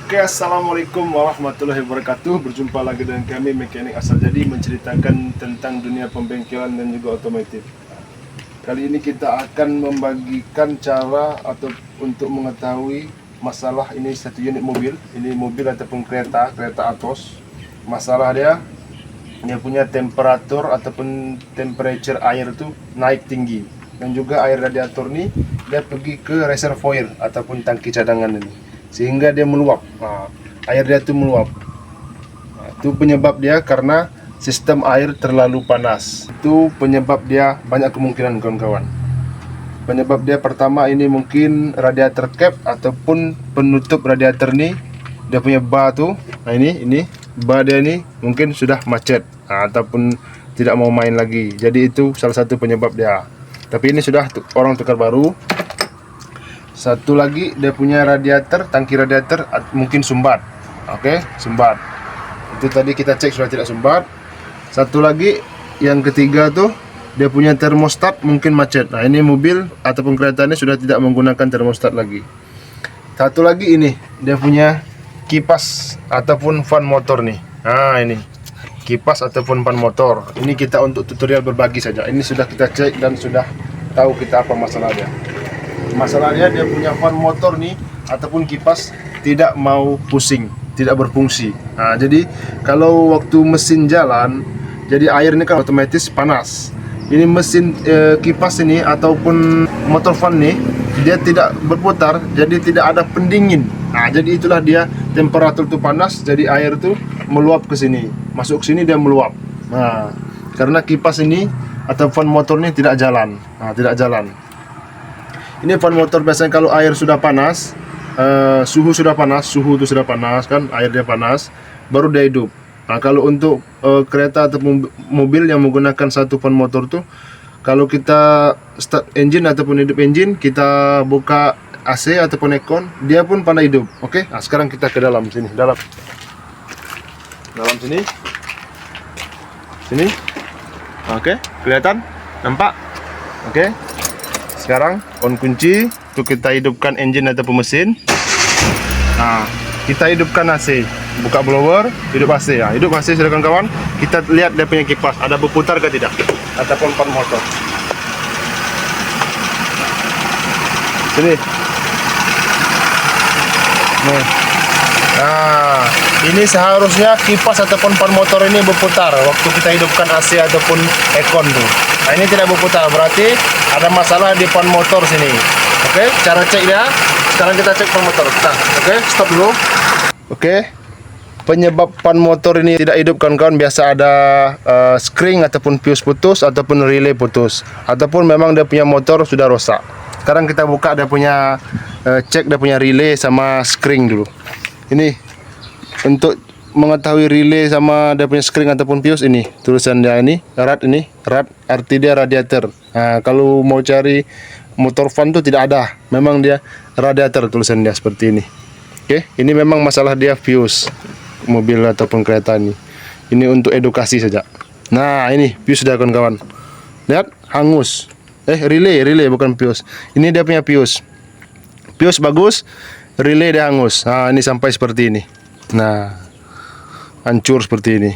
Oke, assalamualaikum warahmatullahi wabarakatuh. Berjumpa lagi dengan kami Mekanik Asal Jadi, menceritakan tentang dunia pembengkelan dan juga otomotif. Kali ini kita akan membagikan cara atau untuk mengetahui masalah ini satu unit mobil. Ini mobil ataupun kereta Atos. Masalah dia punya temperatur ataupun temperature air itu naik tinggi, dan juga air radiator ini dia pergi ke reservoir ataupun tangki cadangan ini, sehingga dia meluap. Air dia itu meluap. Itu penyebab dia karena sistem air terlalu panas. Itu penyebab dia banyak kemungkinan, kawan-kawan. Penyebab dia pertama ini mungkin radiator cap ataupun penutup radiator ini, dia punya bar tuh. Nah ini bar dia ini mungkin sudah macet ataupun tidak mau main lagi. Jadi itu salah satu penyebab dia. Tapi ini sudah orang tukar baru. Satu lagi dia punya radiator, tangki radiator mungkin sumbat. Oke, sumbat. Itu tadi kita cek sudah tidak sumbat. Satu lagi yang ketiga tuh dia punya termostat mungkin macet. Nah, ini mobil ataupun kereta ini sudah tidak menggunakan termostat lagi. Satu lagi ini dia punya kipas ataupun fan motor nih. Nah, ini kipas ataupun fan motor. Ini kita untuk tutorial berbagi saja. Ini sudah kita cek dan sudah tahu kita apa masalahnya. Masalahnya dia punya fan motor nih ataupun kipas tidak mau pusing, tidak berfungsi. Nah, jadi kalau waktu mesin jalan, jadi air ini kan otomatis panas. Ini mesin kipas ini ataupun motor fan nih, dia tidak berputar, jadi tidak ada pendingin. Nah, jadi itulah dia temperatur itu panas, jadi air itu meluap ke sini, masuk ke sini dia meluap. Nah, karena kipas ini atau fan motor ini tidak jalan. Nah, tidak jalan. Ini fan motor biasanya kalau air sudah panas, suhu sudah panas, suhu itu sudah panas kan, air dia panas, baru dia hidup. Nah, kalau untuk kereta atau mobil yang menggunakan satu fan motor tuh, kalau kita start engine ataupun hidup engine, kita buka AC ataupun aircon, dia pun pandai hidup. Oke, nah sekarang kita ke dalam sini, dalam sini, Oke, kelihatan, nampak? Oke, sekarang on kunci, untuk kita hidupkan engine ataupun mesin. Nah, kita hidupkan AC, buka blower, hidup AC ya. Hidup AC sudah, kawan-kawan. Kita lihat dia punya kipas, ada berputar ke tidak, ataupun fan motor. Sini. Nih. Nah, ini seharusnya kipas ataupun fan motor ini berputar waktu kita hidupkan AC ataupun aircon tuh. Nah, ini tidak berputar, berarti ada masalah di fan motor sini. Oke, cara cek dia. Sekarang kita cek fan motor. Nah, oke, stop dulu. Oke. Penyebab fan motor ini tidak hidup, kawan-kawan, biasa ada spring ataupun fuse putus ataupun relay putus, ataupun memang dia punya motor sudah rusak. Sekarang kita buka dia punya cek dia punya relay sama spring dulu. Ini untuk mengetahui relay sama dia punya spring ataupun fuse, ini tulisan dia ini rad arti dia radiator. Nah, kalau mau cari motor fan tuh tidak ada, memang dia radiator tulisan dia seperti ini. Oke, ini memang masalah dia fuse mobil ataupun kereta ini. Ini untuk edukasi saja. Nah, ini fuse sudah, kawan-kawan. Lihat, hangus. Relay bukan fuse. Ini dia punya fuse. Fuse bagus, relay dia hangus. Nah, ini sampai seperti ini. Nah, hancur seperti ini.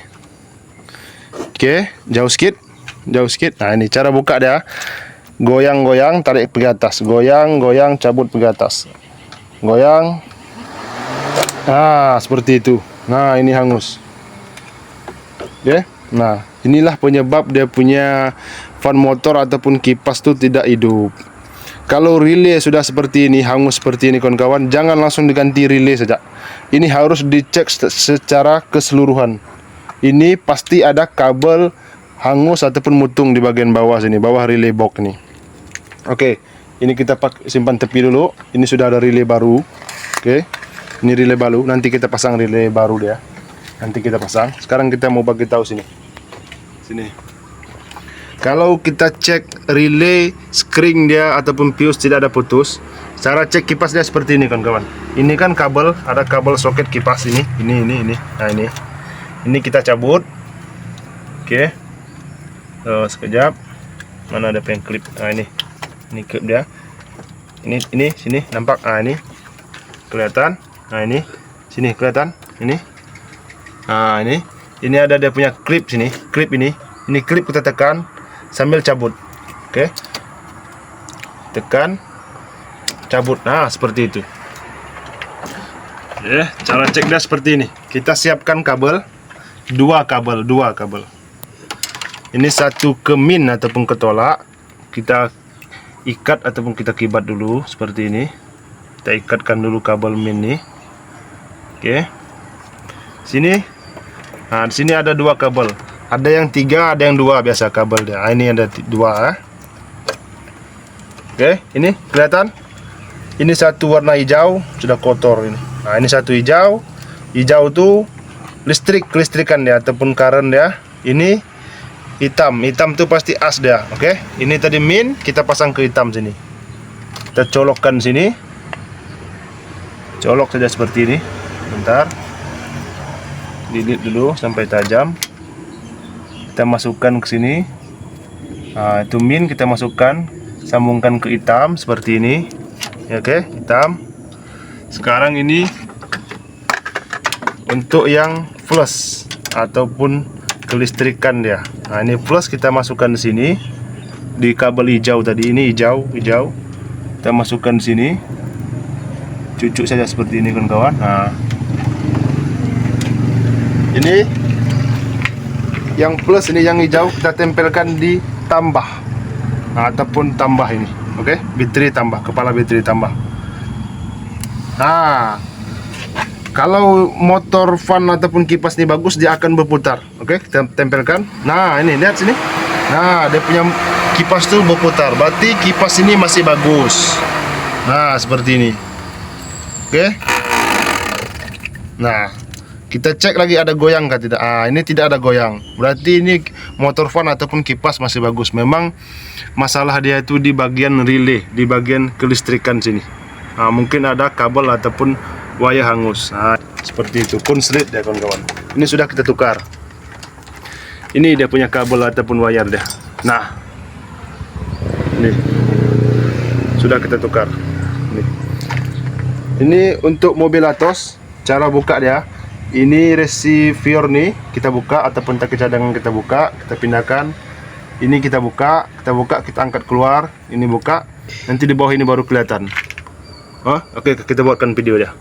Oke, jauh sedikit. Nah, ini cara buka dia. Goyang-goyang, tarik pergi atas. Goyang-goyang, cabut pergi atas. Goyang. Nah, seperti itu. Nah, ini hangus. Oke. Nah, inilah penyebab dia punya fan motor ataupun kipas itu tidak hidup. Kalau relay sudah seperti ini, hangus seperti ini, kawan-kawan, jangan langsung diganti relay saja. Ini harus dicek secara keseluruhan. Ini pasti ada kabel hangus ataupun mutung di bagian bawah sini, bawah relay box ini. Oke, ini kita simpan tepi dulu. Ini sudah ada relay baru. Oke, ini relay baru. Nanti kita pasang relay baru dia. Nanti kita pasang. Sekarang kita mau bagi tahu sini. Kalau kita cek relay, spring dia ataupun fuse tidak ada putus, cara cek kipas dia seperti ini, kawan-kawan. Ini kan kabel, ada kabel soket kipas ini. Nah, ini kita cabut. Oke. Sekejap. Mana ada pen clip? Nah, ini clip dia. Ini sini nampak. Nah, ini kelihatan. Nah, ini Sini kelihatan? Ini. Nah, ini ada dia punya klip sini. Klip ini. Ini klip kita tekan sambil cabut. Oke. Tekan, cabut. Nah, seperti itu. Ya, cara cek dia seperti ini. Kita siapkan kabel, dua kabel. Ini satu ke min ataupun ke tolak. Kita ikat ataupun kita kibat dulu seperti ini. Kita ikatkan dulu kabel min nih. Oke. Sini. Nah, di sini ada dua kabel. Ada yang 3, ada yang 2 biasa kabel dia. Nah, ini ada 2. Oke, ini kelihatan? Ini satu warna hijau, sudah kotor ini. Nah, ini satu hijau. Hijau tuh kelistrikan dia ataupun current dia. Ini hitam tuh pasti as dia. Oke, ini tadi min, kita pasang ke hitam sini. Kita colokkan sini. Colok saja seperti ini. Bentar. Lilit dulu sampai tajam. Kita masukkan ke sini. Nah, itu min kita masukkan, sambungkan ke hitam seperti ini. Ya, oke, hitam. Sekarang ini untuk yang plus ataupun kelistrikan dia. Nah, ini plus kita masukkan di sini di kabel hijau tadi. Ini hijau. Kita masukkan di sini. Cucuk saja seperti ini kawan-kawan. Nah, ini yang plus, ini yang hijau kita tempelkan di tambah. Nah, ataupun tambah ini. Oke, baterai tambah, kepala baterai tambah. Nah, kalau motor fan ataupun kipas ini bagus, dia akan berputar. Oke, kita tempelkan. Nah, ini lihat sini. Nah, dia punya kipas tuh berputar. Berarti kipas ini masih bagus. Nah, seperti ini. Oke. Nah, kita cek lagi ada goyang kah tidak. Ah, ini tidak ada goyang. Berarti ini motor fan ataupun kipas masih bagus. Memang masalah dia itu di bagian relay, di bagian kelistrikan sini. Nah, mungkin ada kabel ataupun wire hangus. Nah, seperti itu. Konslet ya kawan-kawan. Ini sudah kita tukar. Ini dia punya kabel ataupun wire dia. Nah, ini sudah kita tukar. Ini untuk mobil Atos. Cara buka dia. Ini receiver nih kita buka ataupun taki cadangan kita buka, kita pindahkan. Ini kita buka, kita angkat keluar. Ini buka. Nanti di bawah ini baru kelihatan. Oh, oke, kita buatkan video dia.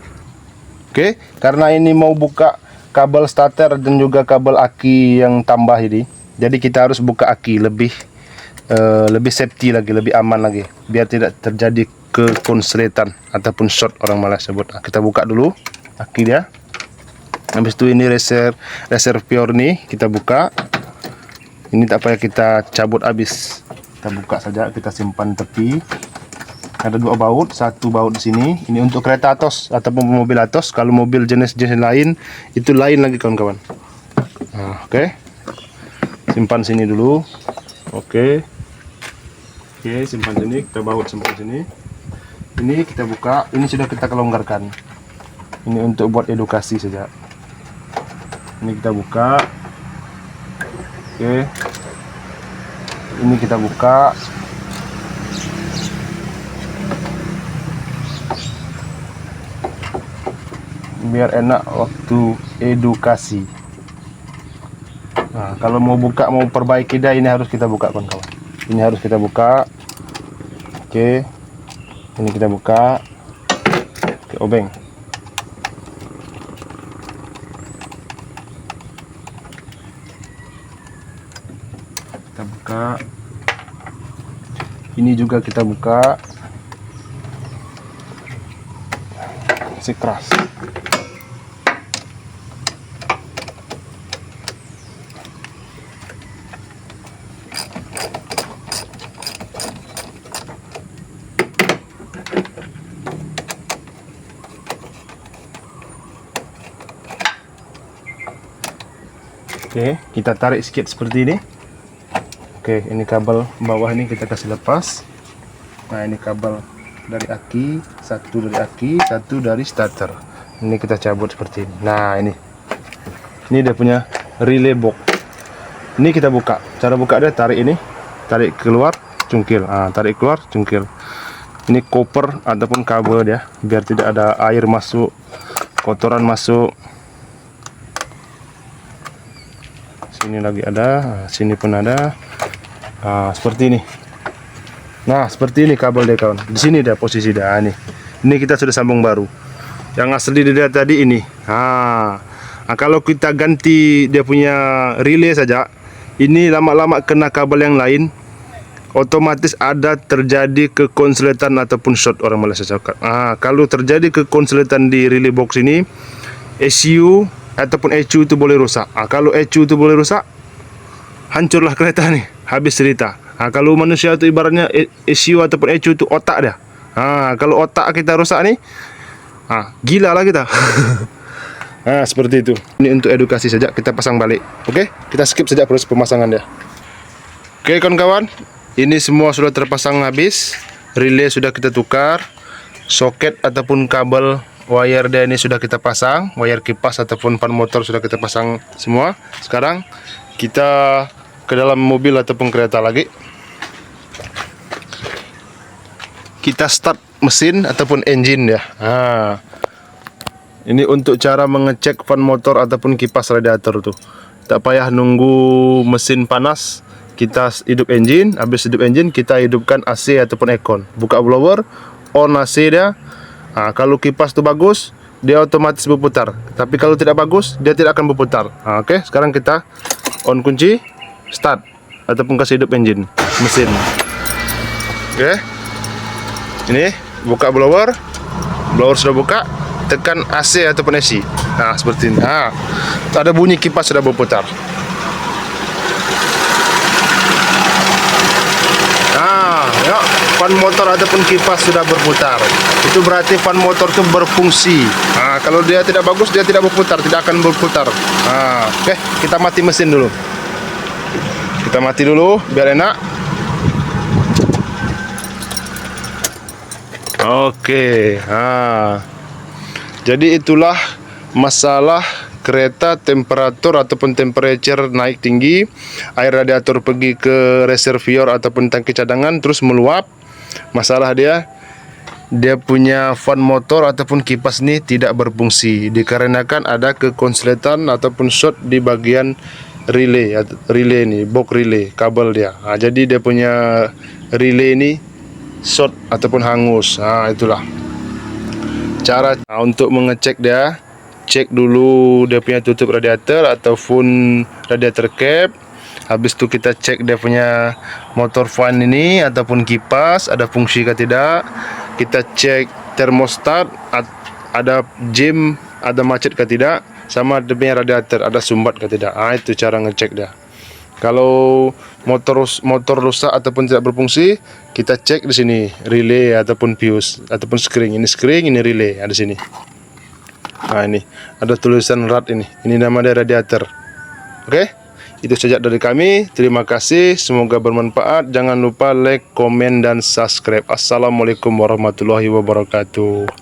Oke, karena ini mau buka kabel starter dan juga kabel aki yang tambah ini, jadi kita harus buka aki lebih safety lagi, lebih aman lagi, biar tidak terjadi kekonsletan ataupun short orang malas sebut. Nah, kita buka dulu aki dia. Habis itu ini reservoir nih kita buka. Ini tak payah kita cabut habis, kita buka saja, kita simpan tepi. Ada 2 baut, 1 baut di sini. Ini untuk kereta Atos ataupun mobil Atos. Kalau mobil jenis-jenis lain itu lain lagi kawan-kawan. Nah, oke. Simpan sini dulu. Oke, simpan sini. Kita baut simpan sini. Ini kita buka. Ini sudah kita kelonggarkan. Ini untuk buat edukasi saja. Ini kita buka. Oke. Ini kita buka. Biar enak waktu edukasi. Nah, kalau mau buka, mau perbaiki dia, ini harus kita buka kawan-kawan. Ini harus kita buka. Oke. Ini kita buka. Oke, obeng. Kita buka. Ini juga kita buka. Si keras. Oke, kita tarik sedikit seperti ini. Oke, ini kabel bawah ini kita kasih lepas. Nah, ini kabel dari aki, satu dari aki, satu dari starter. Ini kita cabut seperti ini. Nah, ini dia punya relay box. Ini kita buka. Cara buka dia tarik ini, tarik keluar, cungkil. Ah, tarik keluar, cungkil. Ini koper ataupun kabel dia, biar tidak ada air masuk kotoran masuk. Sini lagi ada, sini pun ada. Seperti ini. Nah, seperti ini kabel dia kawan. Di sini dia posisi dia. Ini kita sudah sambung baru. Yang asli dia tadi ini. Kalau kita ganti dia punya relay saja, ini lama-lama kena kabel yang lain, otomatis ada terjadi kekonsletan ataupun short, orang Malaysia cakap. Kalau terjadi kekonsletan di relay box ini, ECU ataupun ECU itu boleh rusak. Kalau ECU itu boleh rusak, hancurlah kereta nih, habis cerita. Kalau manusia itu ibaratnya ECU ataupun ECU itu otak dia. Kalau otak kita rusak nih, gila lah kita. Seperti itu. Ini untuk edukasi saja, kita pasang balik. Oke, kita skip saja proses pemasangan dia. Oke kawan-kawan, ini semua sudah terpasang habis. Relay sudah kita tukar, soket ataupun kabel wire dia ini sudah kita pasang, wire kipas ataupun fan motor sudah kita pasang semua. Sekarang kita ke dalam mobil ataupun kereta lagi. Kita start mesin ataupun engine ya. Ini untuk cara mengecek fan motor ataupun kipas radiator tuh. Tak payah nunggu mesin panas, kita hidup engine. Habis hidup engine, kita hidupkan AC ataupun aircon. Buka blower, on AC dia. Kalau kipas tuh bagus, dia otomatis berputar. Tapi kalau tidak bagus, dia tidak akan berputar. Oke, sekarang kita on kunci, start ataupun kasih hidup engine mesin. Oke. Ini buka blower. Blower sudah buka. Tekan AC ataupun AC. Seperti ini. Ada bunyi kipas sudah berputar. Ya, fan motor ataupun kipas sudah berputar. Itu berarti fan motor itu berfungsi. Kalau dia tidak bagus, dia tidak berputar, tidak akan berputar. Oke, kita mati mesin dulu. Kita mati dulu biar enak. Oke. Jadi itulah masalah kereta temperatur ataupun temperature naik tinggi, air radiator pergi ke reservoir ataupun tangki cadangan terus meluap. Masalah dia punya fan motor ataupun kipas ini tidak berfungsi dikarenakan ada kekonsletan ataupun short di bagian relay ini, box relay, kabel dia. Jadi dia punya relay ini short ataupun hangus. Itulah cara untuk mengecek dia. Cek dulu dia punya tutup radiator ataupun radiator cap. Habis itu kita cek dia punya motor fan ini ataupun kipas ada fungsi ke tidak. Kita cek termostat, ada jam, ada macet ke tidak, sama dia punya radiator ada sumbat ke tidak. Itu cara ngecek dia. Kalau motor rusak ataupun tidak berfungsi, kita cek di sini relay ataupun fuse ataupun screen. Ini screen, ini relay ada di sini. Ini ada tulisan rad ini. Ini nama dari radiator. Oke, itu saja dari kami. Terima kasih. Semoga bermanfaat. Jangan lupa like, komen, dan subscribe. Assalamualaikum warahmatullahi wabarakatuh.